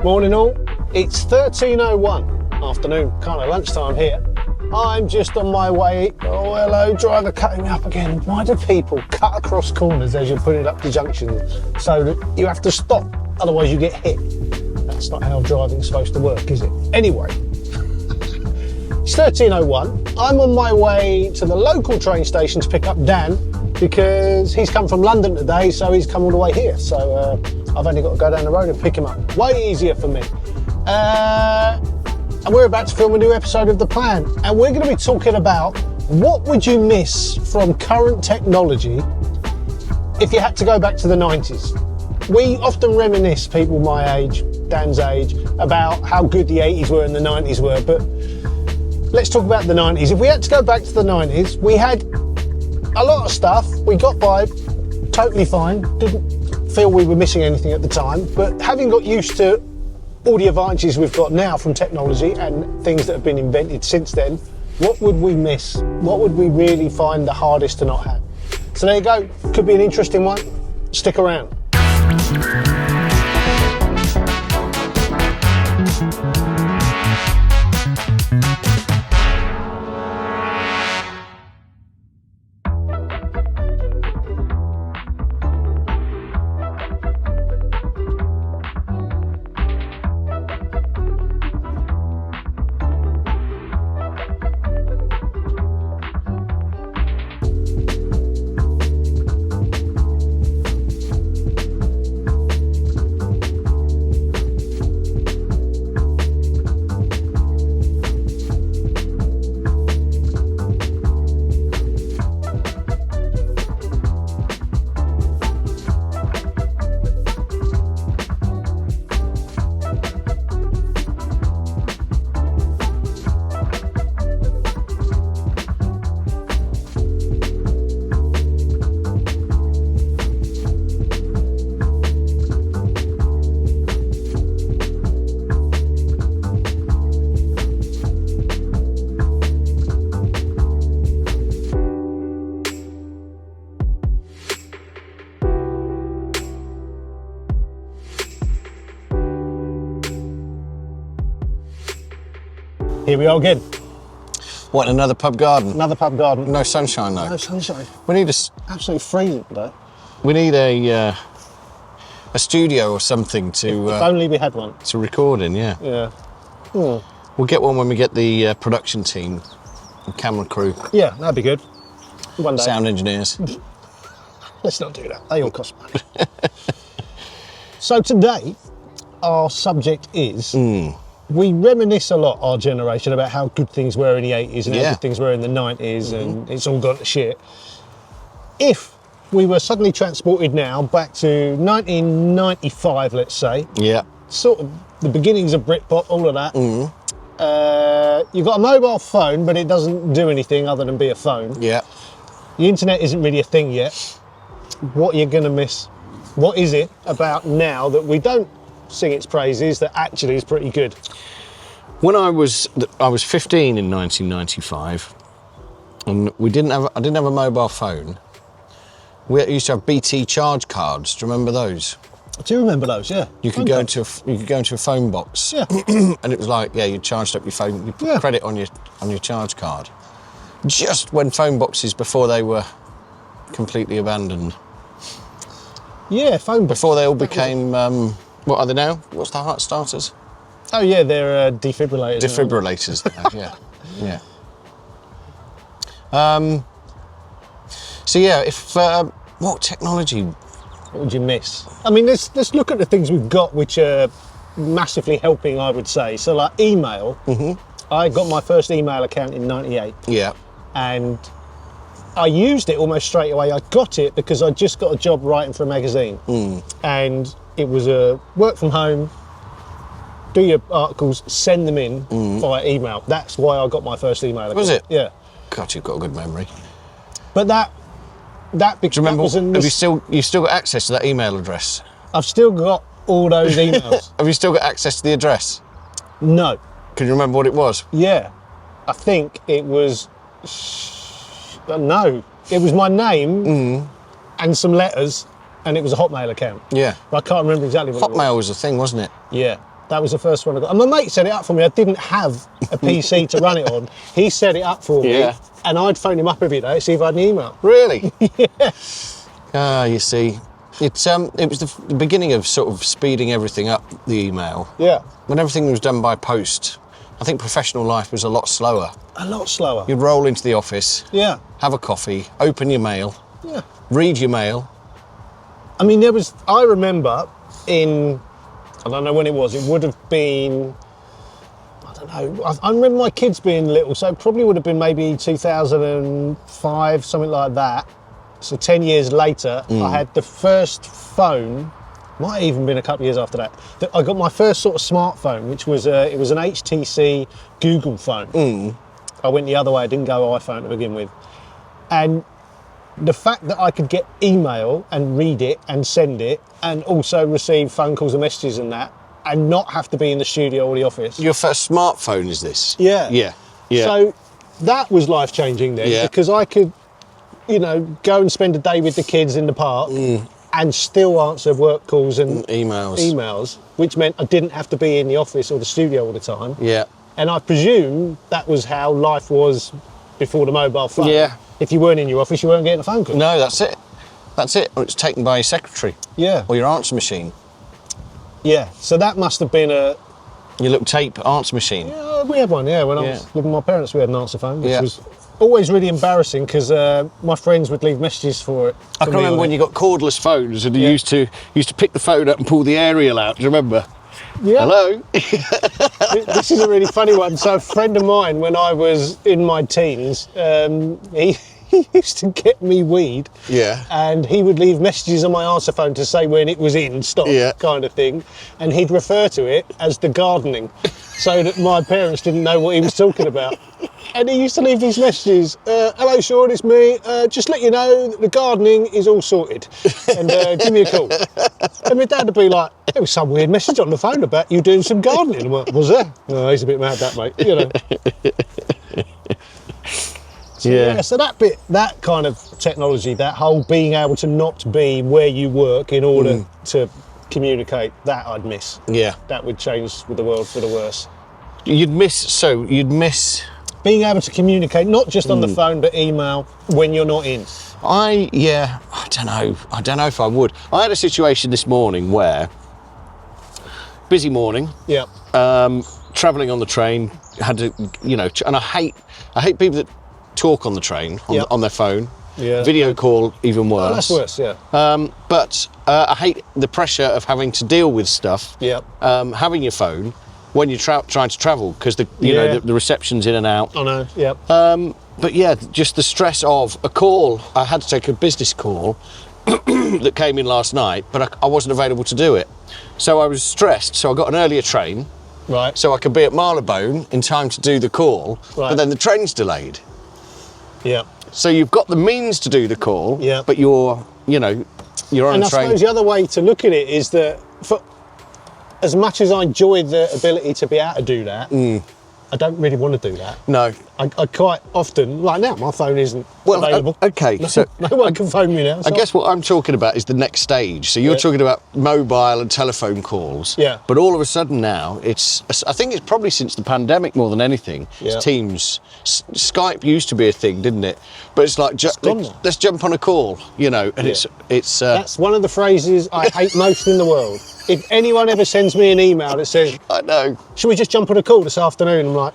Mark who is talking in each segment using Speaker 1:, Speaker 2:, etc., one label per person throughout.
Speaker 1: Morning all, it's 13:01 afternoon, kind of lunchtime here. I'm just on my way. Oh hello, driver cutting me up again. Why do people cut across corners as you're putting up the junction so that you have to stop, otherwise you get hit? That's not how driving's supposed to work, is it? Anyway, it's 13:01. I'm on my way to the local train station to pick up Dan because he's come from London today, so he's come all the way here. So I've only got to go down the road and pick him up. Way easier for me. And we're about to film a new episode of The Plan, and we're going to be talking about what would you miss from current technology if you had to go back to the 90s. We often reminisce, people my age, Dan's age, about how good the 80s were and the 90s were, but let's talk about the 90s. If we had to go back to the 90s, we had a lot of stuff. We got by totally fine. Didn't feel we were missing anything at the time, but having got used to all the advantages we've got now from technology and things that have been invented since then, what would we miss? What would we really find the hardest to not have? So there you go. Could be an interesting one. Stick around. Here we are again.
Speaker 2: What, another pub garden?
Speaker 1: Another pub garden.
Speaker 2: No sunshine though.
Speaker 1: No sunshine.
Speaker 2: We need
Speaker 1: Absolutely freezing today.
Speaker 2: we need a studio or something
Speaker 1: If
Speaker 2: to
Speaker 1: only we had one.
Speaker 2: record in. Yeah.
Speaker 1: Yeah.
Speaker 2: We'll get one when we get the production team, and camera crew,
Speaker 1: Yeah, that'd be good. One day.
Speaker 2: sound engineers.
Speaker 1: Let's not do that. They all cost money. So today, our subject is we reminisce a lot, our generation, about how good things were in the 80s and how
Speaker 2: Yeah.
Speaker 1: good things were in the 90s, and it's all gone to shit. If we were suddenly transported now back to 1995, let's say,
Speaker 2: Yeah.
Speaker 1: sort of the beginnings of Britpop, all of that. You've got a mobile phone, but it doesn't do anything other than be a phone.
Speaker 2: Yeah.
Speaker 1: The internet isn't really a thing yet. What are you going to miss? What is it about now that we don't sing its praises that actually is pretty good?
Speaker 2: When I was 15 in 1995, and I didn't have a mobile phone. We used to have BT charge cards. Do you remember those?
Speaker 1: I do remember those, yeah.
Speaker 2: You could go into a phone box,
Speaker 1: Yeah.
Speaker 2: and it was like, yeah, you charged up your phone, you put
Speaker 1: Yeah.
Speaker 2: credit on your charge card. Just when phone boxes, before they were completely abandoned,
Speaker 1: Yeah, phone books.
Speaker 2: before they all became what are they now? What's the heart starters?
Speaker 1: Oh yeah, they're defibrillators.
Speaker 2: Defibrillators. Yeah, yeah. So yeah, if what technology?
Speaker 1: What would you miss? I mean, let's look at the things we've got which are massively helping, I would say. So like email. I got my first email account in '98.
Speaker 2: Yeah.
Speaker 1: And I used it almost straight away. I got it because I just got a job writing for a magazine, and it was a work from home, do your articles, send them in via email. That's why I got my first email account.
Speaker 2: Was it?
Speaker 1: Yeah.
Speaker 2: God, you've got a good memory.
Speaker 1: But that
Speaker 2: Do you remember?
Speaker 1: was
Speaker 2: You've still got access to that email address?
Speaker 1: I've still got all those emails.
Speaker 2: Have you still got access to the address?
Speaker 1: No.
Speaker 2: Can you remember what it was?
Speaker 1: Yeah. I think it was. No. It was my name and some letters, and it was a Hotmail account.
Speaker 2: Yeah.
Speaker 1: But I can't remember exactly what it was.
Speaker 2: Hotmail was a thing, wasn't it?
Speaker 1: Yeah. That was the first one I got. And my mate set it up for me. I didn't have a PC to run it on. He set it up for me.
Speaker 2: Yeah.
Speaker 1: And I'd phone him up every day to see if I had an email.
Speaker 2: Really? Yeah. Ah, you see, it was the beginning of sort of speeding everything up, the email.
Speaker 1: Yeah.
Speaker 2: When everything was done by post, I think professional life was a lot slower.
Speaker 1: A lot slower.
Speaker 2: You'd roll into the office,
Speaker 1: Yeah.
Speaker 2: have a coffee, open your mail,
Speaker 1: Yeah.
Speaker 2: read your mail.
Speaker 1: I mean, I remember I don't know when it was, it would have been, I don't know, I remember my kids being little, so it probably would have been maybe 2005, something like that. So 10 years later, I had the first phone, might have even been a couple of years after that, I got my first sort of smartphone, which was, it was an HTC Google phone. I went the other way, I didn't go iPhone to begin with. And the fact that I could get email and read it and send it and also receive phone calls and messages and that and not have to be in the studio or the office.
Speaker 2: Your first smartphone is this?
Speaker 1: Yeah.
Speaker 2: Yeah. Yeah.
Speaker 1: So that was life-changing then,
Speaker 2: Yeah.
Speaker 1: because I could, go and spend a day with the kids in the park and still answer work calls and
Speaker 2: emails,
Speaker 1: which meant I didn't have to be in the office or the studio all the time.
Speaker 2: Yeah.
Speaker 1: And I presume that was how life was before the mobile phone.
Speaker 2: Yeah.
Speaker 1: If you weren't in your office, you weren't getting a phone call.
Speaker 2: No, that's it. That's it. Or it's taken by your secretary.
Speaker 1: Yeah.
Speaker 2: Or your answer machine.
Speaker 1: Yeah. So that must have been
Speaker 2: Your little tape answer machine.
Speaker 1: Yeah, we had one, yeah. When I was living with my parents, we had an answer phone, which
Speaker 2: Yeah.
Speaker 1: was always really embarrassing because my friends would leave messages for it.
Speaker 2: I can remember when you got cordless phones and you used to pick the phone up and pull the aerial out. Do you remember?
Speaker 1: Yeah.
Speaker 2: Hello?
Speaker 1: This is a really funny one. So a friend of mine, when I was in my teens, he used to get me weed.
Speaker 2: Yeah.
Speaker 1: And he would leave messages on my answer phone to say when it was in stock, kind of thing. And he'd refer to it as the gardening, so that my parents didn't know what he was talking about. And he used to leave these messages, hello Sean, it's me, just let you know that the gardening is all sorted and give me a call. And my dad would be like, there was some weird message on the phone about you doing some gardening. I'm like, was there? Oh, he's a bit mad, that mate, So that kind of technology, that whole being able to not be where you work in order to communicate, that I'd miss.
Speaker 2: Yeah.
Speaker 1: That would change with the world for the worse.
Speaker 2: You'd miss
Speaker 1: Being able to communicate, not just on the phone, but email when you're not in.
Speaker 2: I don't know if I would. I had a situation this morning where, busy morning,
Speaker 1: Yeah.
Speaker 2: travelling on the train, had to, and I hate people that talk on the train on their phone.
Speaker 1: Yeah.
Speaker 2: Video call, even worse.
Speaker 1: Oh, that's worse, yeah.
Speaker 2: But I hate the pressure of having to deal with stuff.
Speaker 1: Yeah.
Speaker 2: Having your phone when you're trying to travel because the reception's in and out.
Speaker 1: I know, yeah.
Speaker 2: But yeah, just the stress of a call. I had to take a business call that came in last night, but I wasn't available to do it. So I was stressed. So I got an earlier train.
Speaker 1: Right.
Speaker 2: So I could be at Marylebone in time to do the call.
Speaker 1: Right.
Speaker 2: But then the train's delayed.
Speaker 1: Yeah.
Speaker 2: So you've got the means to do the call.
Speaker 1: Yeah.
Speaker 2: But you're on
Speaker 1: And
Speaker 2: a
Speaker 1: I
Speaker 2: train.
Speaker 1: suppose the other way to look at it is that for as much as I enjoy the ability to be able to do that, I don't really want to do that.
Speaker 2: No.
Speaker 1: I quite often, like now, my phone isn't available.
Speaker 2: Okay.
Speaker 1: No, no one can phone me now.
Speaker 2: I
Speaker 1: so-
Speaker 2: guess what I'm talking about is the next stage. So you're talking about mobile and telephone calls.
Speaker 1: Yeah.
Speaker 2: But all of a sudden now, I think it's probably since the pandemic more than anything.
Speaker 1: Yeah.
Speaker 2: It's Teams. Skype used to be a thing, didn't it? But it's like,
Speaker 1: gone now.
Speaker 2: let's jump on a call, and it's.
Speaker 1: That's one of the phrases I hate most in the world. If anyone ever sends me an email that says,
Speaker 2: I know.
Speaker 1: should we just jump on a call this afternoon? I'm like,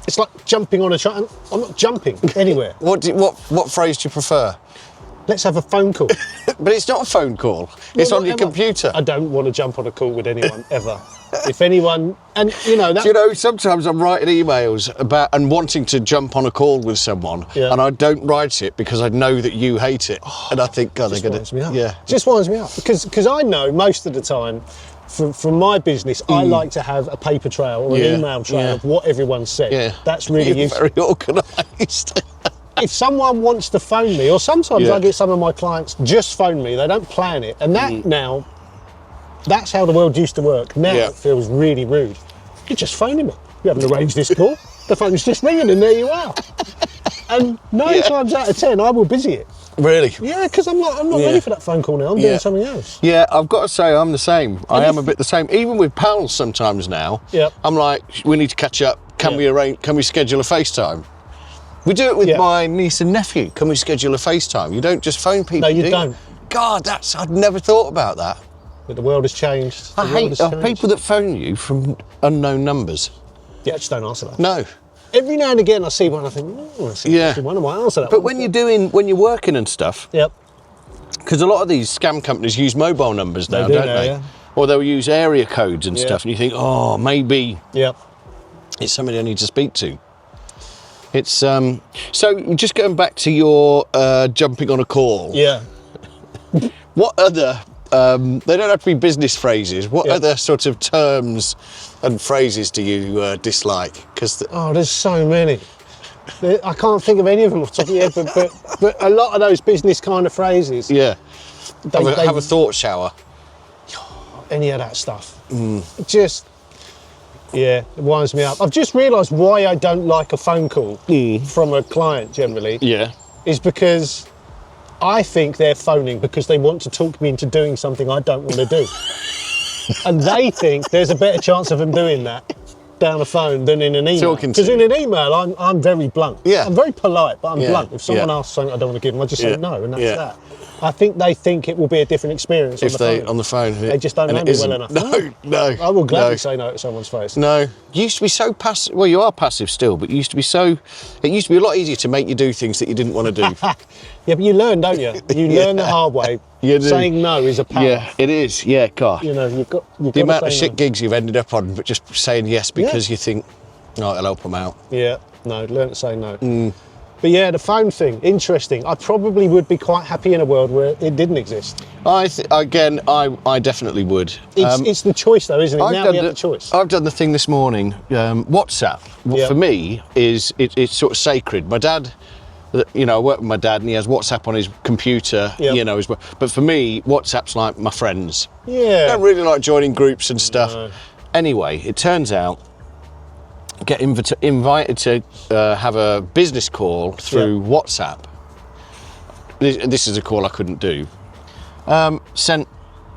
Speaker 1: it's like jumping on a train. I'm not jumping anywhere.
Speaker 2: What phrase do you prefer?
Speaker 1: Let's have a phone call.
Speaker 2: But it's not a phone call. It's
Speaker 1: Well,
Speaker 2: on your
Speaker 1: whatever.
Speaker 2: computer.
Speaker 1: I don't want to jump on a call with anyone ever. If anyone, and that.
Speaker 2: Do you know, sometimes I'm writing emails about and wanting to jump on a call with someone, and I don't write it because I know that you hate it, and I think, God, they're
Speaker 1: just
Speaker 2: gonna,
Speaker 1: winds me up.
Speaker 2: yeah,
Speaker 1: Just winds me up because I know most of the time, from my business, I like to have a paper trail or an email trail of what everyone said.
Speaker 2: Yeah,
Speaker 1: That's really
Speaker 2: You're
Speaker 1: useful.
Speaker 2: very organised.
Speaker 1: If someone wants to phone me, or sometimes I get some of my clients just phone me, they don't plan it, and that now, that's how the world used to work. Now it feels really rude. You're just phoning me. You haven't arranged this call. The phone's just ringing and there you are. And 9 times out of 10, I will busy it.
Speaker 2: Really?
Speaker 1: Yeah, because I'm not
Speaker 2: Yeah.
Speaker 1: ready for that phone call now. I'm
Speaker 2: Yeah.
Speaker 1: doing something else.
Speaker 2: Yeah, I've got to say I'm the same. I am a bit the same. Even with pals sometimes now.
Speaker 1: Yep.
Speaker 2: I'm like, we need to catch up. Can
Speaker 1: Yeah.
Speaker 2: we schedule a FaceTime? We do it with
Speaker 1: Yeah.
Speaker 2: my niece and nephew. Can we schedule a FaceTime? You don't just phone people.
Speaker 1: No, you
Speaker 2: do
Speaker 1: don't.
Speaker 2: God, I'd never thought about that.
Speaker 1: But the world has changed.
Speaker 2: I hate people that phone you from unknown numbers.
Speaker 1: Yeah, just don't answer that.
Speaker 2: No.
Speaker 1: Every now and again I see one, I think, I see
Speaker 2: Yeah.
Speaker 1: one, I might answer that
Speaker 2: But
Speaker 1: one.
Speaker 2: when you're working and stuff,
Speaker 1: Yep.
Speaker 2: because a lot of these scam companies use mobile numbers now,
Speaker 1: do
Speaker 2: don't
Speaker 1: now,
Speaker 2: they?
Speaker 1: yeah.
Speaker 2: Or they'll use area codes and
Speaker 1: Yeah.
Speaker 2: stuff, and you think, oh, maybe
Speaker 1: Yep.
Speaker 2: it's somebody I need to speak to. It's so just going back to your jumping on a call.
Speaker 1: Yeah.
Speaker 2: What other they don't have to be business phrases. What
Speaker 1: Yeah.
Speaker 2: other sort of terms and phrases do you dislike? Because
Speaker 1: Oh, there's so many. I can't think of any of them off the top of your head, but a lot of those business kind of phrases,
Speaker 2: yeah,
Speaker 1: they,
Speaker 2: have a thought shower.
Speaker 1: any of that stuff. Just, yeah, it winds me up. I've just realised why I don't like a phone call from a client generally
Speaker 2: Yeah,
Speaker 1: is because I think they're phoning because they want to talk me into doing something I don't want to do. And they think there's a better chance of them doing that down the phone than in an email.
Speaker 2: Talking to
Speaker 1: Because in an email, I'm very blunt.
Speaker 2: Yeah.
Speaker 1: I'm very polite, but I'm
Speaker 2: Yeah,
Speaker 1: blunt. If someone
Speaker 2: yeah.
Speaker 1: asks something I don't want to give them, I just say
Speaker 2: Yeah,
Speaker 1: no, and that's
Speaker 2: yeah.
Speaker 1: that. I think they think it will be a different experience
Speaker 2: if they
Speaker 1: phone.
Speaker 2: on the phone,
Speaker 1: They just don't
Speaker 2: and
Speaker 1: know
Speaker 2: it
Speaker 1: me
Speaker 2: isn't.
Speaker 1: well enough.
Speaker 2: No,
Speaker 1: I will gladly
Speaker 2: no.
Speaker 1: say no to someone's face.
Speaker 2: No, you used to be so passive. Well, you are passive still, but you used to be so. It used to be a lot easier to make you do things that you didn't want to do.
Speaker 1: Yeah, but you learn, don't you? You learn the hard way.
Speaker 2: You do.
Speaker 1: Saying no is a power.
Speaker 2: Yeah, it is. Yeah, God.
Speaker 1: You know, you've got
Speaker 2: The amount of shit gigs you've ended up on, but just saying yes because you think, oh, it'll help them out.
Speaker 1: Yeah, no, learn to say no. But yeah, the phone thing, interesting. I probably would be quite happy in a world where it didn't exist.
Speaker 2: I definitely would.
Speaker 1: It's the choice though, isn't it? Now we have the choice.
Speaker 2: I've done the thing this morning. WhatsApp
Speaker 1: Yeah.
Speaker 2: for me is it's sort of sacred. My dad, you know, I work with my dad and he has WhatsApp on his computer.
Speaker 1: Yeah.
Speaker 2: You know, but for me, WhatsApp's like my friends. I
Speaker 1: Yeah.
Speaker 2: don't really like joining groups and stuff.
Speaker 1: No.
Speaker 2: Anyway, it turns out get invited to have a business call through WhatsApp. This is a call I couldn't do. Sent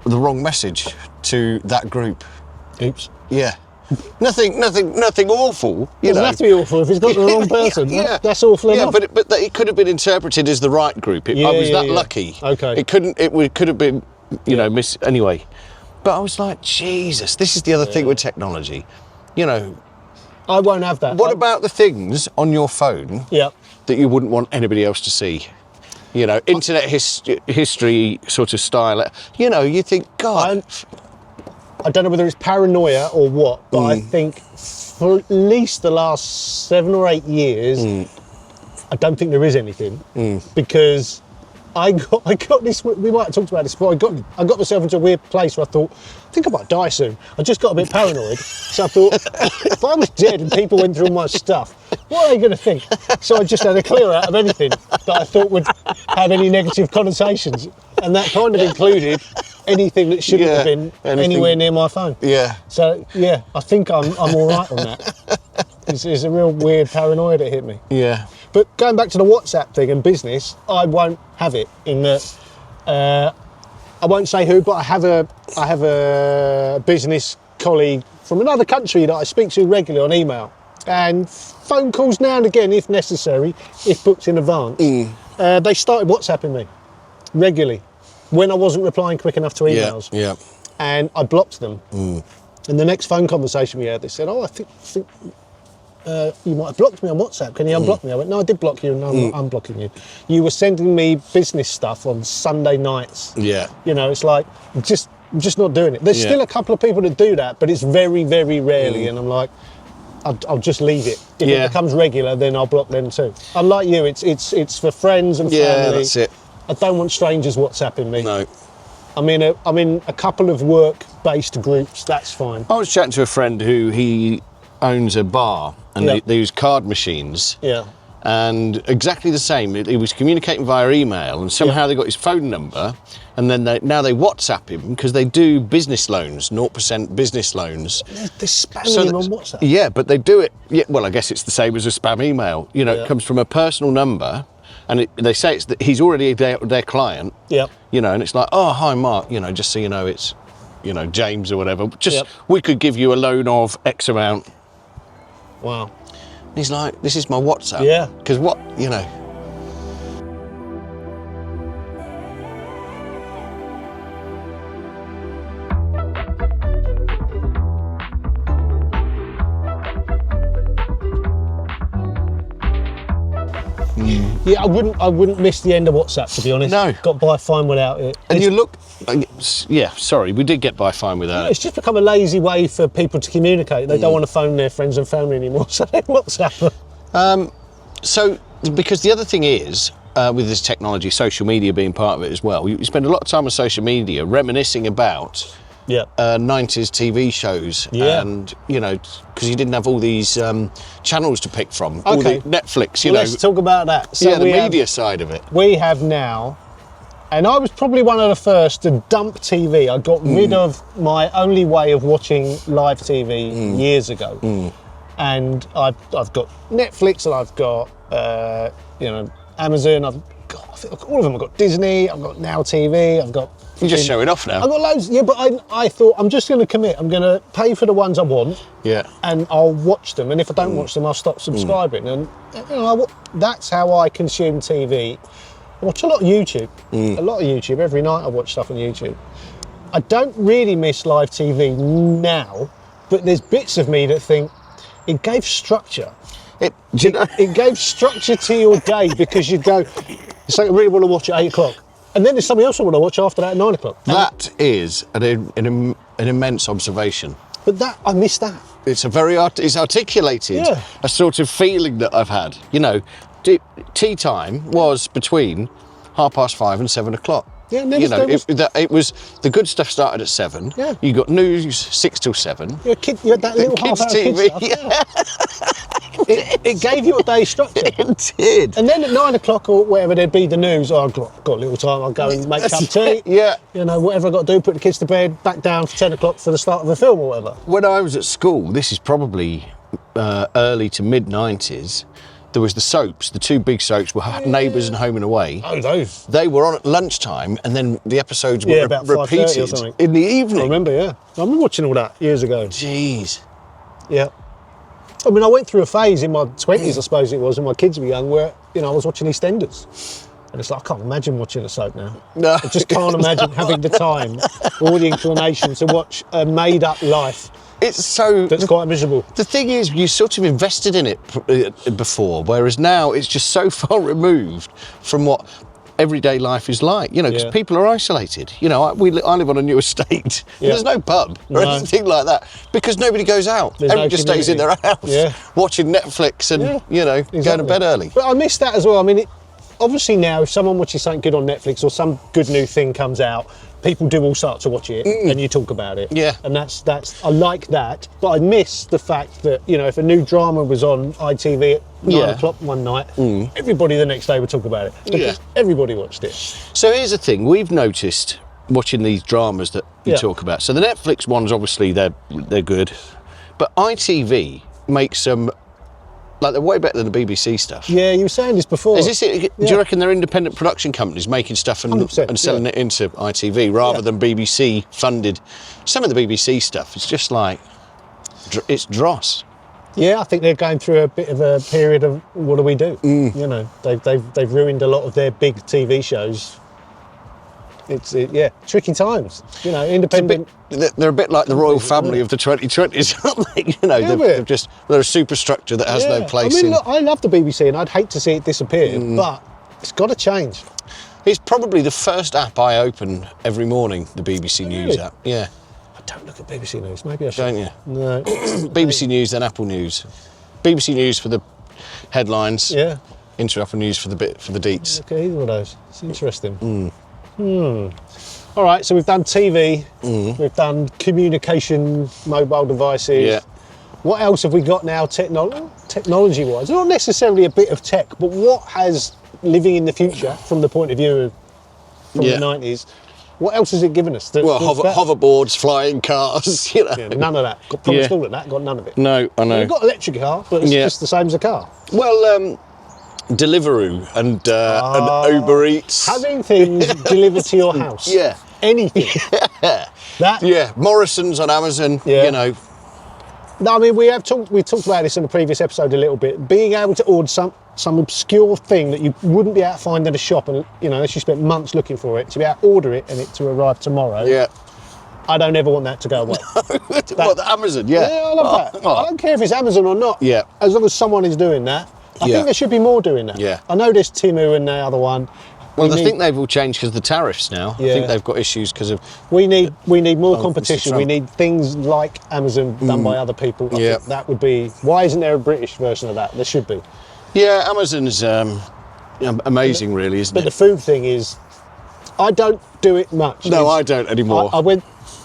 Speaker 2: the wrong message to that group.
Speaker 1: Oops.
Speaker 2: Yeah. Nothing awful. You
Speaker 1: Doesn't
Speaker 2: know.
Speaker 1: have to be awful if it's got the wrong person.
Speaker 2: Yeah.
Speaker 1: That's awful
Speaker 2: Yeah,
Speaker 1: enough.
Speaker 2: but it could have been interpreted as the right group. I
Speaker 1: Yeah,
Speaker 2: was
Speaker 1: yeah,
Speaker 2: that
Speaker 1: yeah.
Speaker 2: lucky.
Speaker 1: Okay.
Speaker 2: It could have been, you know, anyway. But I was like, Jesus, this is the other thing with technology. You know,
Speaker 1: I won't have that.
Speaker 2: what about the things on your phone
Speaker 1: Yeah.
Speaker 2: that you wouldn't want anybody else to see? You know, internet history sort of style. You know, you think, God.
Speaker 1: I don't know whether it's paranoia or what, but I think for at least the last 7 or 8 years, I don't think there is anything because I got this. We might have talked about this before. I got myself into a weird place where I thought, I think I might die soon. I just got a bit paranoid, so I thought, if I was dead and people went through my stuff, what are they going to think? So I just had a clear out of anything that I thought would have any negative connotations, and that kind of included anything that shouldn't have been anywhere near my phone.
Speaker 2: Yeah.
Speaker 1: So yeah, I think I'm all right on that. It's a real weird paranoia that hit me.
Speaker 2: Yeah.
Speaker 1: But going back to the WhatsApp thing and business, I won't have it in that. I won't say who, but I have a business colleague from another country that I speak to regularly on email, and phone calls now and again, if necessary, if booked in advance. They started WhatsApping me regularly when I wasn't replying quick enough to emails,
Speaker 2: Yeah.
Speaker 1: and I blocked them. And the next phone conversation we had, they said, "Oh, I think you might have blocked me on WhatsApp. Can you unblock me?" I went, "No, I did block you, and I'm not unblocking you. You were sending me business stuff on Sunday nights."
Speaker 2: Yeah.
Speaker 1: You know, it's like, I'm just not doing it. There's
Speaker 2: Yeah.
Speaker 1: still a couple of people that do that, but it's very, very rarely, and I'm like, I'll just leave it. If
Speaker 2: Yeah.
Speaker 1: it becomes regular, then I'll block them too. Unlike you, it's for friends and family.
Speaker 2: Yeah, that's it.
Speaker 1: I don't want strangers WhatsApping me.
Speaker 2: No.
Speaker 1: I'm in a couple of work-based groups, that's fine.
Speaker 2: I was chatting to a friend who he owns a bar and
Speaker 1: Yeah.
Speaker 2: they use card machines.
Speaker 1: Yeah.
Speaker 2: And exactly the same. He was communicating via email, and somehow they got his phone number, and then now they WhatsApp him because they do business loans, 0% business loans.
Speaker 1: They're spamming him on WhatsApp.
Speaker 2: Yeah, but they do it. Yeah, well, I guess it's the same as a spam email. You know,
Speaker 1: Yeah.
Speaker 2: it comes from a personal number, and they say it's that he's already their client.
Speaker 1: Yep.
Speaker 2: You know, and it's like, oh, hi, Mark. You know, just so you know, it's, you know, James or whatever. Just
Speaker 1: Yep.
Speaker 2: we could give you a loan of X amount.
Speaker 1: Wow.
Speaker 2: He's like, this is my WhatsApp.
Speaker 1: Yeah.
Speaker 2: Because what, you know.
Speaker 1: Yeah, I wouldn't miss the end of WhatsApp, to be honest.
Speaker 2: No.
Speaker 1: Got by fine without it.
Speaker 2: And
Speaker 1: It's-
Speaker 2: you look, yeah, sorry, we did get by fine without
Speaker 1: It's
Speaker 2: it.
Speaker 1: just become a lazy way for people to communicate. They don't want to phone their friends and family anymore, so they WhatsApp.
Speaker 2: So, because the other thing is, with this technology, social media being part of it as well, you spend a lot of time on social media reminiscing about
Speaker 1: Yeah.
Speaker 2: 90s TV shows,
Speaker 1: Yeah.
Speaker 2: and you know, because you didn't have all these channels to pick from, all
Speaker 1: Okay.
Speaker 2: the Netflix, you
Speaker 1: Well,
Speaker 2: know,
Speaker 1: let's talk about that. So
Speaker 2: yeah, the
Speaker 1: we
Speaker 2: media
Speaker 1: have,
Speaker 2: side of it.
Speaker 1: we have now, and I was probably one of the first to dump TV. I got rid of my only way of watching live TV years ago, and I've got Netflix, and I've got you know, Amazon. I think all of them. I've got Disney. I've got Now TV. I've got.
Speaker 2: You're just showing off now.
Speaker 1: I've got loads, yeah, but I thought I'm just going to commit. I'm going to pay for the ones I want,
Speaker 2: Yeah.
Speaker 1: and I'll watch them. And if I don't watch them, I'll stop subscribing. And you know, that's how I consume TV. I watch a lot of YouTube. A lot of YouTube. Every night I watch stuff on YouTube. I don't really miss live TV now, but there's bits of me that think it gave structure.
Speaker 2: Do you know?
Speaker 1: It gave structure to your day because you'd go, it's like I really want to watch at 8 o'clock. And then there's something else I want to watch after that at 9 o'clock.
Speaker 2: That is an immense observation.
Speaker 1: But I miss that.
Speaker 2: It's a very it's articulated
Speaker 1: Yeah.
Speaker 2: a sort of feeling that I've had. You know, tea time was between 5:30 and 7 o'clock.
Speaker 1: Yeah,
Speaker 2: you know, it was the good stuff started at 7.
Speaker 1: Yeah.
Speaker 2: You got news 6 till 7.
Speaker 1: You had that little
Speaker 2: Kids
Speaker 1: half-hour
Speaker 2: TV,
Speaker 1: kids stuff. It gave you a day's structure.
Speaker 2: It did.
Speaker 1: And then at 9 o'clock or whatever, there'd be the news. Oh, I've got a little time. I'll go and make a cup of tea.
Speaker 2: Yeah.
Speaker 1: You know, whatever I've got to do, put the kids to bed, back down for 10 o'clock for the start of a film or whatever.
Speaker 2: When I was at school, this is probably early to mid 90s. There was the soaps. The two big soaps were Neighbours and Home and Away.
Speaker 1: Oh, those.
Speaker 2: They were on at lunchtime, and then the episodes were
Speaker 1: about 5:30 or
Speaker 2: repeated
Speaker 1: something.
Speaker 2: in the
Speaker 1: I
Speaker 2: evening.
Speaker 1: remember, yeah. I remember watching all that years ago.
Speaker 2: Jeez.
Speaker 1: Yeah. I mean, I went through a phase in my 20s, I suppose it was, when my kids were young, where, you know, I was watching EastEnders. And it's like, I can't imagine watching a soap now.
Speaker 2: No.
Speaker 1: I just can't imagine having the time or the inclination to watch a made-up life
Speaker 2: It's so.
Speaker 1: that's quite miserable.
Speaker 2: The thing is, you sort of invested in it before, whereas now it's just so far removed from what everyday life is like. You know, because
Speaker 1: Yeah.
Speaker 2: people are isolated. You know, I live on a new estate. And
Speaker 1: Yeah.
Speaker 2: there's no pub or
Speaker 1: No.
Speaker 2: anything like that because nobody goes out.
Speaker 1: There's
Speaker 2: Everyone
Speaker 1: no
Speaker 2: just stays in their house,
Speaker 1: Yeah.
Speaker 2: watching Netflix and
Speaker 1: Yeah,
Speaker 2: you know, going to
Speaker 1: exactly.
Speaker 2: bed early.
Speaker 1: But I miss that as well. I mean, obviously now, if someone watches something good on Netflix or some good new thing comes out, people do all start to watch it and you talk about it.
Speaker 2: Yeah.
Speaker 1: And that's I like that. But I miss the fact that, you know, if a new drama was on ITV at 9 o'clock one night, everybody the next day would talk about it. Because
Speaker 2: Yeah.
Speaker 1: everybody watched it.
Speaker 2: So here's the thing: we've noticed watching these dramas that you
Speaker 1: Yeah.
Speaker 2: talk about. So the Netflix ones, obviously, they're good, but ITV makes some like they're way better than the BBC stuff.
Speaker 1: Yeah, you were saying this before.
Speaker 2: Is this it? Do
Speaker 1: Yeah.
Speaker 2: you reckon they're independent production companies making stuff and
Speaker 1: 100%,
Speaker 2: selling
Speaker 1: yeah.
Speaker 2: it into ITV rather
Speaker 1: Yeah.
Speaker 2: than BBC funded? Some of the BBC stuff, it's just like it's dross.
Speaker 1: Yeah, I think they're going through a bit of a period of what do we do? You know, they've ruined a lot of their big TV shows. Yeah, tricky times. You know, independent.
Speaker 2: They're a bit like the royal family of the 2020s, aren't they? You know,
Speaker 1: Yeah,
Speaker 2: they're a superstructure that has no place
Speaker 1: I mean,
Speaker 2: in.
Speaker 1: look, I love the BBC, and I'd hate to see it disappear, but it's got to change.
Speaker 2: It's probably the first app I open every morning, the BBC News
Speaker 1: Really?
Speaker 2: app. Yeah,
Speaker 1: I don't look at BBC News. Maybe I should.
Speaker 2: don't you?
Speaker 1: No.
Speaker 2: BBC News, then Apple News. BBC News for the headlines.
Speaker 1: Yeah.
Speaker 2: Into Apple News for the deets.
Speaker 1: Look at either of those. It's interesting. All right, so we've done TV. We've done communication, mobile devices.
Speaker 2: Yeah.
Speaker 1: What else have we got now, technology-wise? Not necessarily a bit of tech, but what has living in the future, from the point of view of the 90s, what else has it given us?
Speaker 2: Well, hoverboards, flying cars, you know.
Speaker 1: Yeah, none of that. Got promised all of that, got none of it.
Speaker 2: No, I know.
Speaker 1: We've got an electric car, but it's just the same as a car.
Speaker 2: Well, Deliveroo and Uber Eats.
Speaker 1: Having things delivered to your house.
Speaker 2: Yeah.
Speaker 1: Anything. That.
Speaker 2: Yeah, Morrison's on Amazon,
Speaker 1: Yeah.
Speaker 2: you know.
Speaker 1: No, I mean, we talked about this in the previous episode a little bit. Being able to order some obscure thing that you wouldn't be able to find in a shop, and unless you spent months looking for it, to be able to order it and it to arrive tomorrow.
Speaker 2: Yeah.
Speaker 1: I don't ever want that to go away.
Speaker 2: What, Amazon, yeah.
Speaker 1: Yeah, I love that. I don't care if it's Amazon or not.
Speaker 2: Yeah.
Speaker 1: As long as someone is doing that. I
Speaker 2: Yeah.
Speaker 1: think there should be more doing that.
Speaker 2: Yeah.
Speaker 1: I know there's Temu and the other one.
Speaker 2: Well, I think they've all changed because of the tariffs now.
Speaker 1: Yeah.
Speaker 2: I think they've got issues because of...
Speaker 1: We need more
Speaker 2: Mr.
Speaker 1: competition.
Speaker 2: Trump.
Speaker 1: We need things like Amazon done by other people. I
Speaker 2: Yeah.
Speaker 1: think that would be. Why isn't there a British version of that? There should be.
Speaker 2: Yeah, Amazon's amazing, really, isn't
Speaker 1: But the
Speaker 2: it?
Speaker 1: food thing is, I don't do it much.
Speaker 2: No,
Speaker 1: It's-
Speaker 2: I don't anymore.
Speaker 1: I went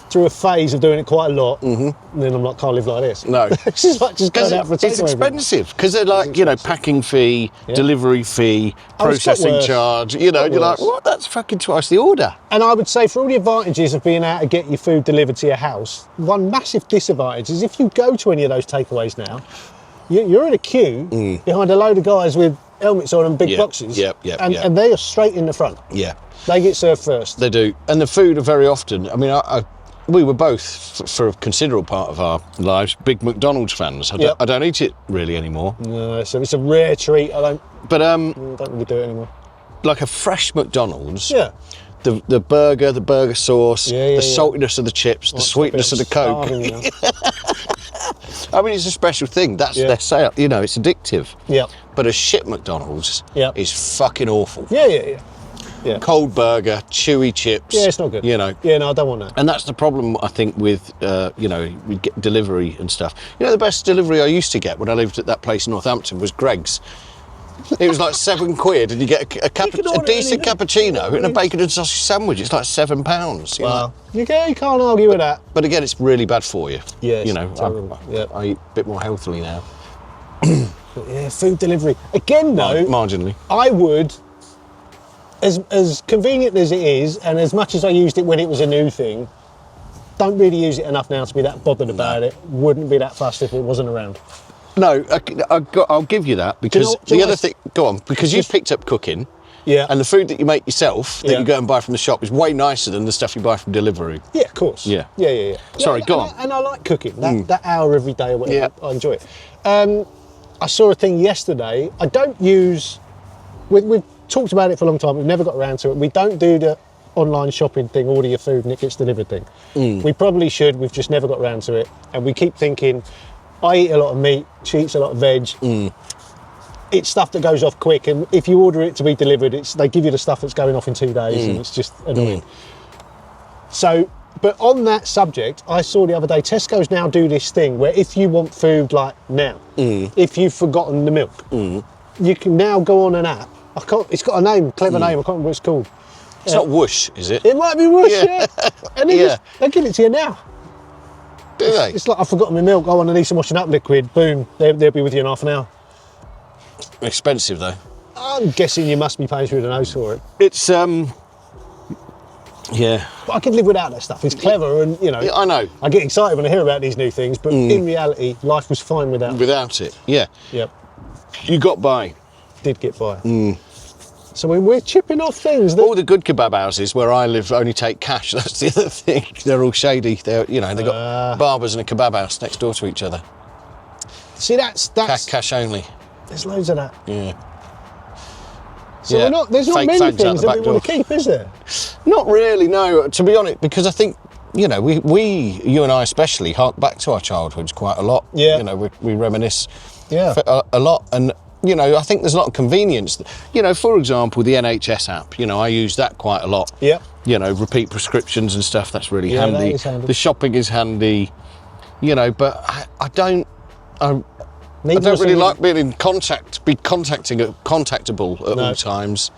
Speaker 1: through a phase of doing it quite a lot, and then I'm like, can't live like this.
Speaker 2: No.
Speaker 1: It's just like just going out for a
Speaker 2: it's
Speaker 1: takeaway.
Speaker 2: expensive because they're like, packing fee, delivery fee,
Speaker 1: Oh, it's got
Speaker 2: processing
Speaker 1: worse.
Speaker 2: charge.
Speaker 1: It's got
Speaker 2: You're like,
Speaker 1: worse.
Speaker 2: what? That's fucking twice the order.
Speaker 1: And I would say, for all the advantages of being able to get your food delivered to your house, one massive disadvantage is if you go to any of those takeaways now, you're in a queue behind a load of guys with helmets on and big
Speaker 2: Yeah,
Speaker 1: boxes, and they are straight in the front.
Speaker 2: Yeah,
Speaker 1: They get served first.
Speaker 2: they do. And the food are very often, I mean, we were both, for a considerable part of our lives, big McDonald's fans.
Speaker 1: Yep.
Speaker 2: I don't eat it really anymore.
Speaker 1: No, so it's a rare treat. I don't
Speaker 2: But
Speaker 1: really do it anymore.
Speaker 2: like a fresh McDonald's,
Speaker 1: Yeah.
Speaker 2: the burger sauce,
Speaker 1: Yeah, yeah,
Speaker 2: the saltiness of the chips, the sweetness of the Coke. I mean, it's a special thing. That's
Speaker 1: Yeah.
Speaker 2: their sale. It's addictive.
Speaker 1: Yeah.
Speaker 2: But a shit McDonald's
Speaker 1: Yeah.
Speaker 2: is fucking awful.
Speaker 1: Yeah.
Speaker 2: Cold burger, chewy chips.
Speaker 1: Yeah, it's not good. Yeah, no, I don't want that.
Speaker 2: And that's the problem, I think, with, we get delivery and stuff. The best delivery I used to get when I lived at that place in Northampton was Greg's. It was like £7 and you get a
Speaker 1: can order
Speaker 2: decent
Speaker 1: anything.
Speaker 2: cappuccino and a bacon and sausage sandwich. It's like £7.
Speaker 1: Wow. You can't argue with that.
Speaker 2: But again, it's really bad for you.
Speaker 1: Yeah, it's terrible.
Speaker 2: I eat a bit more healthily now.
Speaker 1: But yeah, food delivery. Again, though,
Speaker 2: Marginally.
Speaker 1: I would, as convenient as it is, and as much as I used it when it was a new thing, don't really use it enough now to be that bothered about it. Wouldn't be that fussed if it wasn't around.
Speaker 2: No, I'll give you that because
Speaker 1: Do you know
Speaker 2: the other thing. Go on, because you've picked up cooking.
Speaker 1: Yeah.
Speaker 2: And the food that you make yourself, that
Speaker 1: Yeah.
Speaker 2: you go and buy from the shop, is way nicer than the stuff you buy from Deliveroo.
Speaker 1: Yeah, of course.
Speaker 2: Yeah.
Speaker 1: Yeah.
Speaker 2: Sorry,
Speaker 1: Yeah,
Speaker 2: go
Speaker 1: and
Speaker 2: on.
Speaker 1: I like cooking. That hour every day or whatever,
Speaker 2: Yeah.
Speaker 1: I enjoy it. I saw a thing yesterday. I don't use... We've talked about it for a long time. We've never got around to it. We don't do the online shopping thing, order your food and it gets delivered thing. We probably should. We've just never got around to it. And we keep thinking, I eat a lot of meat, she eats a lot of veg. It's stuff that goes off quick, and if you order it to be delivered, they give you the stuff that's going off in 2 days, and it's just annoying. So, but on that subject, I saw the other day, Tesco's now do this thing where if you want food like now, if you've forgotten the milk, you can now go on an app. It's got a name, clever name, I can't remember what it's called.
Speaker 2: It's not Whoosh, is it?
Speaker 1: It might be Whoosh, yeah. And they give it to you now.
Speaker 2: Do they?
Speaker 1: It's like, I've forgotten my milk, I want to need some washing up liquid, boom, they'll be with you in half an hour.
Speaker 2: Expensive though.
Speaker 1: I'm guessing you must be paying through the nose for it.
Speaker 2: It's yeah.
Speaker 1: But I could live without that stuff. It's clever and,
Speaker 2: Yeah, I know.
Speaker 1: I get excited when I hear about these new things, but in reality, life was fine without it.
Speaker 2: Without it, yeah.
Speaker 1: Yep,
Speaker 2: You got by.
Speaker 1: did get by. So we're chipping off things that...
Speaker 2: All the good kebab houses where I live only take cash. That's the other thing. They're all shady. They've got barbers and a kebab house next door to each other.
Speaker 1: See, that's
Speaker 2: Cash only.
Speaker 1: there's loads of that.
Speaker 2: Yeah.
Speaker 1: So
Speaker 2: Yeah.
Speaker 1: there's not
Speaker 2: Fake
Speaker 1: many
Speaker 2: fags out
Speaker 1: things
Speaker 2: the
Speaker 1: that
Speaker 2: back
Speaker 1: we want
Speaker 2: door.
Speaker 1: to keep, is there?
Speaker 2: Not really, no. To be honest, because I think you and I especially, hark back to our childhoods quite a lot.
Speaker 1: Yeah.
Speaker 2: We reminisce.
Speaker 1: Yeah.
Speaker 2: A lot, and I think there's a lot of convenience. For example, the NHS app. I use that quite a lot.
Speaker 1: Yeah.
Speaker 2: Repeat prescriptions and stuff. That's really
Speaker 1: Yeah, that
Speaker 2: handy.
Speaker 1: is handy.
Speaker 2: The shopping is handy. But I don't
Speaker 1: Neither
Speaker 2: really
Speaker 1: of us
Speaker 2: like being in contact, contactable at
Speaker 1: No.
Speaker 2: all times.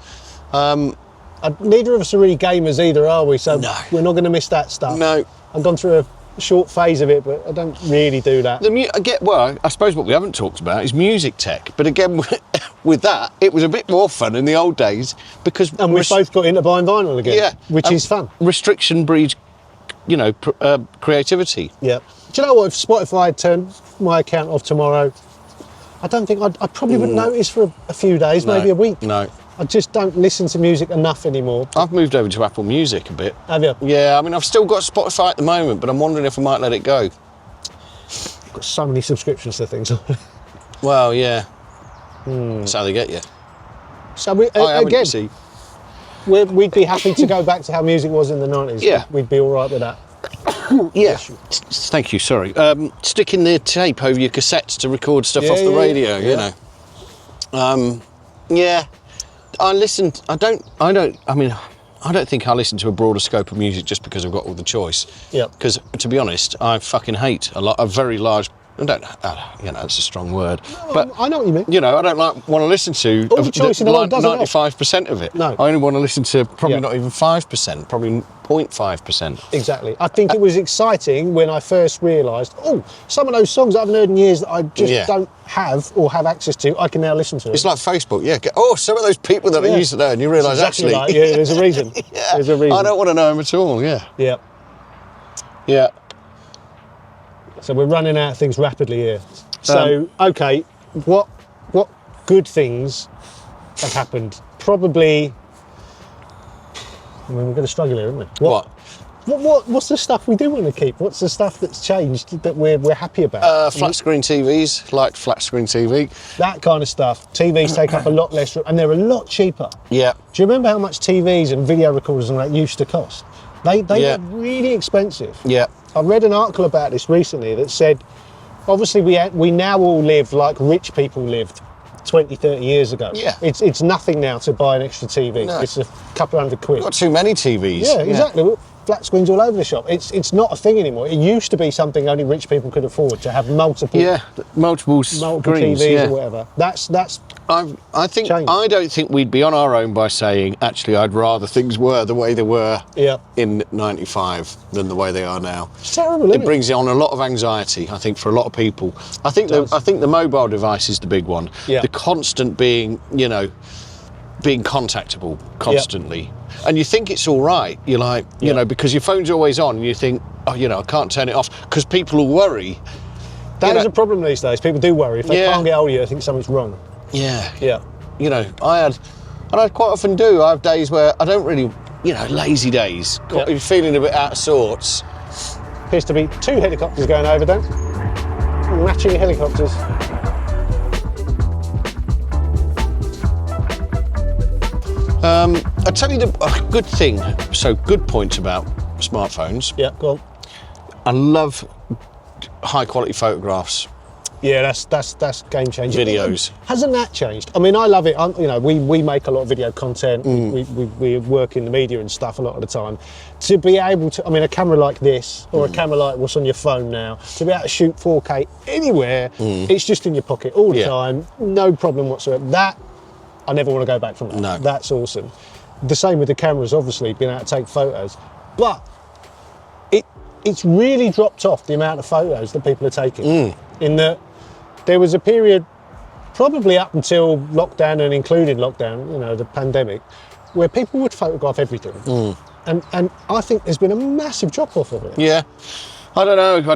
Speaker 1: neither of us are really gamers either, are we? So
Speaker 2: No.
Speaker 1: we're not going to miss that stuff.
Speaker 2: No.
Speaker 1: I've gone through a short phase of it, but I don't really do that.
Speaker 2: I suppose what we haven't talked about is music tech. But again, with that, it was a bit more fun in the old days because
Speaker 1: And we've both got into buying vinyl again,
Speaker 2: yeah,
Speaker 1: which is fun.
Speaker 2: Restriction breeds, creativity.
Speaker 1: Yeah. Do you know what? If Spotify turned my account off tomorrow, I don't think I probably wouldn't notice for a few days, maybe a week.
Speaker 2: No.
Speaker 1: I just don't listen to music enough anymore.
Speaker 2: I've moved over to Apple Music a bit.
Speaker 1: Have you?
Speaker 2: Yeah, I mean, I've still got Spotify at the moment, but I'm wondering if I might let it go.
Speaker 1: I've got so many subscriptions to things.
Speaker 2: Well, yeah. That's how they get you.
Speaker 1: So we,
Speaker 2: I haven't,
Speaker 1: again,
Speaker 2: you see.
Speaker 1: we'd be happy to go back to how music was in the 90s.
Speaker 2: Yeah.
Speaker 1: We'd be all right with that.
Speaker 2: Yeah. Thank you, sorry. Sticking the tape over your cassettes to record stuff off the radio, you know. Yeah. I don't think I listen to a broader scope of music just because I've got all the choice.
Speaker 1: Yeah.
Speaker 2: Because, to be honest, I fucking hate a very large... I don't, it's a strong word. But
Speaker 1: I know what you mean.
Speaker 2: you know, I don't want to listen to
Speaker 1: All the choice in the world doesn't help.
Speaker 2: 95% of it.
Speaker 1: No.
Speaker 2: I only want to listen to probably
Speaker 1: Yeah.
Speaker 2: not even 5%, probably 0.5%.
Speaker 1: Exactly. I think it was exciting when I first realised, some of those songs I haven't heard in years that I just don't have or have access to, I can now listen to.
Speaker 2: It's like Facebook, yeah. Some of those people that I used to know, and you realise
Speaker 1: Exactly
Speaker 2: actually...
Speaker 1: like, there's a reason.
Speaker 2: Yeah.
Speaker 1: There's a reason.
Speaker 2: I don't want to know them at all, yeah.
Speaker 1: Yeah.
Speaker 2: Yeah.
Speaker 1: So we're running out of things rapidly here. So, okay, what good things have happened? Probably, we're going to struggle here, aren't we? What's the stuff we do want to keep? What's the stuff that's changed that we're happy about?
Speaker 2: Flat screen TVs, liked flat screen TV.
Speaker 1: That kind of stuff. TVs take up a lot less room and they're a lot cheaper.
Speaker 2: Yeah.
Speaker 1: Do you remember how much TVs and video recorders and that used to cost? They
Speaker 2: Yeah.
Speaker 1: were really expensive.
Speaker 2: Yeah.
Speaker 1: I read an article about this recently that said, obviously we now all live like rich people lived 20, 30 years ago.
Speaker 2: Yeah.
Speaker 1: It's nothing now to buy an extra TV.
Speaker 2: No.
Speaker 1: It's a couple £100.
Speaker 2: Got too many TVs.
Speaker 1: Yeah, exactly. Flat screens all over the shop. It's not a thing anymore. It used to be something only rich people could afford, to have multiple
Speaker 2: multiple screens,
Speaker 1: TVs or whatever. That's
Speaker 2: I don't think we'd be on our own by saying, actually, I'd rather things were the way they were in 95 than the way they are now.
Speaker 1: It's terrible, isn't
Speaker 2: It brings on a lot of anxiety, I think, for a lot of people. I think the mobile device is the big one.
Speaker 1: Yeah.
Speaker 2: The constant being contactable constantly. And you think it's all right. You're like, you know, because your phone's always on and you think, I can't turn it off because people will worry.
Speaker 1: That is a problem these days. People do worry. If they can't get hold of you, I think something's wrong.
Speaker 2: Yeah.
Speaker 1: Yeah.
Speaker 2: I quite often do. I have days where I don't really, lazy days. You're feeling a bit out of sorts.
Speaker 1: Appears to be 2 helicopters going over, Dan. Matching helicopters.
Speaker 2: I'll tell you a good thing, good points about smartphones.
Speaker 1: Yeah, go on.
Speaker 2: I love high quality photographs.
Speaker 1: Yeah, that's game changing.
Speaker 2: Videos.
Speaker 1: Hasn't that changed? I mean, I love it. We make a lot of video content. We work in the media and stuff a lot of the time. To be able to, a camera like this or a camera like what's on your phone now, to be able to shoot 4K anywhere, it's just in your pocket all the time, no problem whatsoever. That, I never want to go back from that.
Speaker 2: No.
Speaker 1: That's awesome. The same with the cameras, obviously, being able to take photos. But it's really dropped off the amount of photos that people are taking. In that there was a period, probably up until lockdown and including lockdown, the pandemic, where people would photograph everything. And I think there's been a massive drop off of it.
Speaker 2: Yeah. I don't know. I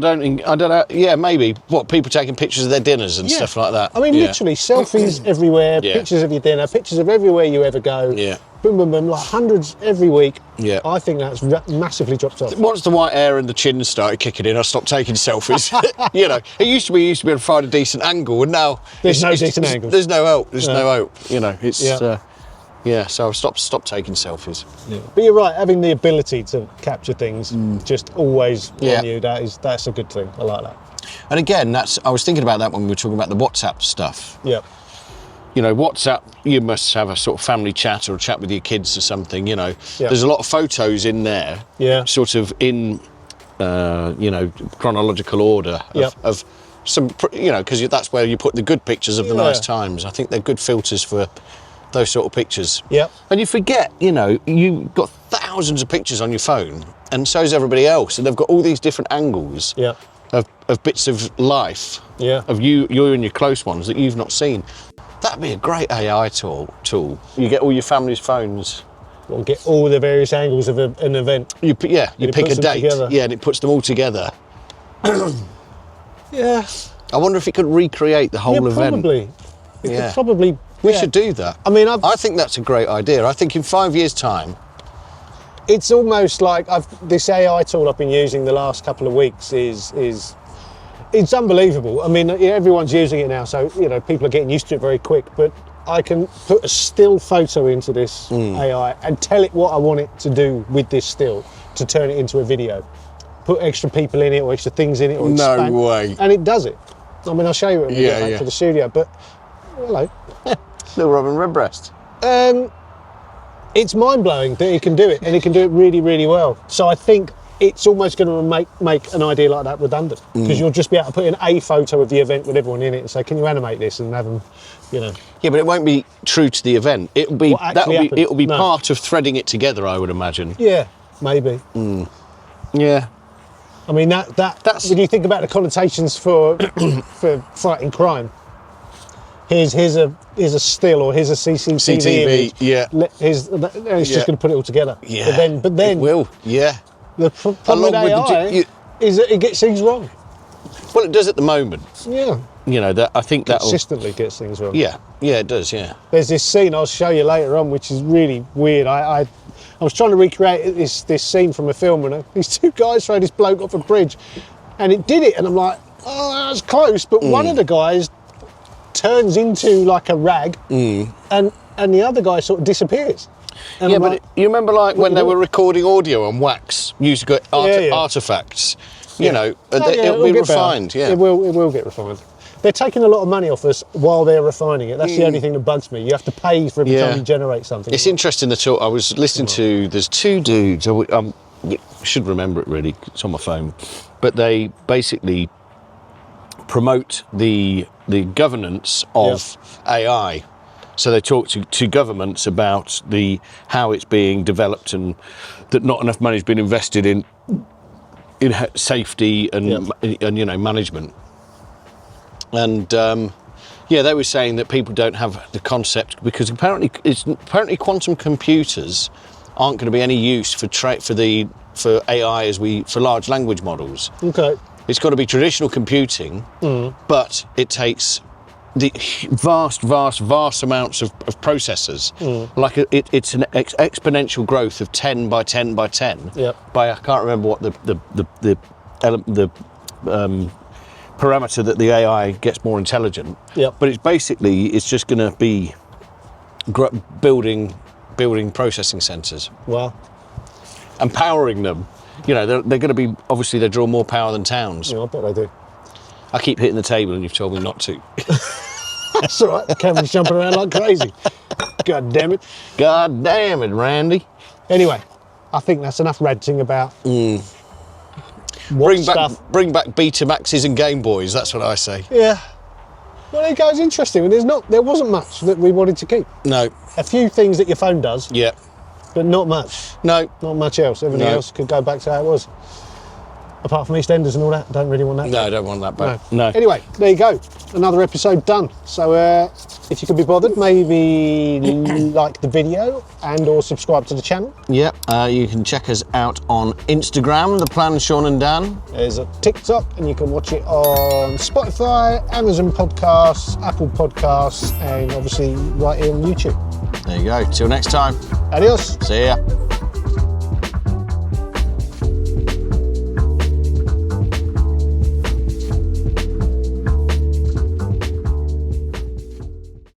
Speaker 2: don't know. Yeah, maybe. What, people taking pictures of their dinners and stuff like that?
Speaker 1: Literally, selfies everywhere, pictures of your dinner, pictures of everywhere you ever go.
Speaker 2: Yeah.
Speaker 1: Boom, boom, boom, like hundreds every week.
Speaker 2: Yeah.
Speaker 1: I think that's massively dropped off.
Speaker 2: Once the white hair and the chin started kicking in, I stopped taking selfies. It used to be able to find a decent angle, and now
Speaker 1: There's no decent angles.
Speaker 2: There's no help. There's no hope.
Speaker 1: It's
Speaker 2: So I've stopped taking selfies.
Speaker 1: Yeah. But you're right, having the ability to capture things just always on you, that's a good thing. I like that.
Speaker 2: And again, I was thinking about that when we were talking about the WhatsApp stuff.
Speaker 1: Yeah.
Speaker 2: WhatsApp, you must have a sort of family chat or a chat with your kids or something, There's a lot of photos in there, sort of in, chronological order of some, because that's where you put the good pictures of the nice times. I think they're good filters for those sort of pictures.
Speaker 1: Yeah.
Speaker 2: And you forget, you've got thousands of pictures on your phone, and so's everybody else, and they've got all these different angles of bits of life, of you and your close ones that you've not seen. That'd be a great AI tool. You get all your family's phones.
Speaker 1: We'll get all the various angles of an event.
Speaker 2: You pick a date,
Speaker 1: together.
Speaker 2: and it puts them all together.
Speaker 1: Yeah, Yeah.
Speaker 2: I wonder if it could recreate the whole event.
Speaker 1: Probably. It
Speaker 2: Yeah.
Speaker 1: could probably.
Speaker 2: We
Speaker 1: yeah.
Speaker 2: should do that.
Speaker 1: I mean,
Speaker 2: I think that's a great idea. I think in 5 years' time,
Speaker 1: it's almost like this AI tool I've been using the last couple of weeks is it's unbelievable. I mean, everyone's using it now, so people are getting used to it very quick. But I can put a still photo into this AI and tell it what I want it to do with this still to turn it into a video. Put extra people in it or extra things in it or
Speaker 2: No
Speaker 1: expand,
Speaker 2: way.
Speaker 1: and it does it. I mean, I'll show you it when we get back to the studio. But hello.
Speaker 2: Little Robin Redbreast.
Speaker 1: It's mind-blowing that he can do it, and he can do it really, really well. So I think it's almost going to make an idea like that redundant, because you'll just be able to put in a photo of the event with everyone in it and say, can you animate this, and have them,
Speaker 2: Yeah, but it won't be true to the event. It'll be it'll be part of threading it together, I would imagine.
Speaker 1: Yeah, maybe.
Speaker 2: Yeah.
Speaker 1: I mean, that's when you think about the connotations for for fighting crime. Here's a still, or here's a CCTV image.
Speaker 2: yeah.
Speaker 1: It's just going to put it all together.
Speaker 2: Yeah.
Speaker 1: But then
Speaker 2: it will. Yeah.
Speaker 1: the problem with AI is that it gets things wrong.
Speaker 2: Well, it does at the moment.
Speaker 1: Yeah.
Speaker 2: That I think that
Speaker 1: Consistently gets things wrong.
Speaker 2: Yeah. Yeah, it does. Yeah.
Speaker 1: There's this scene I'll show you later on, which is really weird. I was trying to recreate this scene from a film, and these two guys throw this bloke off a bridge, and it did it, and I'm like, oh, that was close. But one of the guys turns into like a rag, and the other guy sort of disappears. And
Speaker 2: Yeah,
Speaker 1: I'm
Speaker 2: but
Speaker 1: like,
Speaker 2: you remember when they
Speaker 1: you
Speaker 2: were recording audio on wax, musical artifacts. It'll be
Speaker 1: get better.
Speaker 2: refined. Yeah.
Speaker 1: It will get refined. They're taking a lot of money off us while they're refining it. That's the only thing that bugs me. You have to pay for every time you generate something.
Speaker 2: It's interesting that I was listening to. There's two dudes. I should remember it really. It's on my phone, but they basically promote the governance of AI. So they talk to governments about how it's being developed, and that not enough money's been invested in safety and management. And they were saying that people don't have the concept, because apparently quantum computers aren't going to be any use for AI for large language models.
Speaker 1: Okay.
Speaker 2: It's got to be traditional computing, but it takes the vast amounts of processors. Like it's an exponential growth of 10 by 10 by 10.
Speaker 1: Yep.
Speaker 2: By I can't remember what the parameter that the AI gets more intelligent.
Speaker 1: Yep.
Speaker 2: But it's just going to be building processing centers.
Speaker 1: Well,
Speaker 2: And powering them. They're going to be, obviously they draw more power than towns.
Speaker 1: I bet they do.
Speaker 2: I keep hitting the table and you've told me not to.
Speaker 1: That's all right. The camera's jumping around like crazy. God damn it.
Speaker 2: God damn it, Randy.
Speaker 1: Anyway, I think that's enough ranting about what stuff.
Speaker 2: Bring back Betamaxes and Game Boys, that's what I say.
Speaker 1: Yeah. Well, there you go. It's interesting. There wasn't much that we wanted to keep.
Speaker 2: No.
Speaker 1: A few things that your phone does,
Speaker 2: Yeah.
Speaker 1: but not much.
Speaker 2: No.
Speaker 1: Not much else. Everything else could go back to how it was. Apart from EastEnders and all that, don't really want that.
Speaker 2: No, I don't want that back. No.
Speaker 1: Anyway, there you go. Another episode done. So if you could be bothered, maybe like the video and or subscribe to the channel.
Speaker 2: Yeah. You can check us out on Instagram, The Plan Sean and Dan.
Speaker 1: There's a TikTok, and you can watch it on Spotify, Amazon Podcasts, Apple Podcasts, and obviously right here on YouTube.
Speaker 2: There you go. Till next time.
Speaker 1: Adios.
Speaker 2: See ya.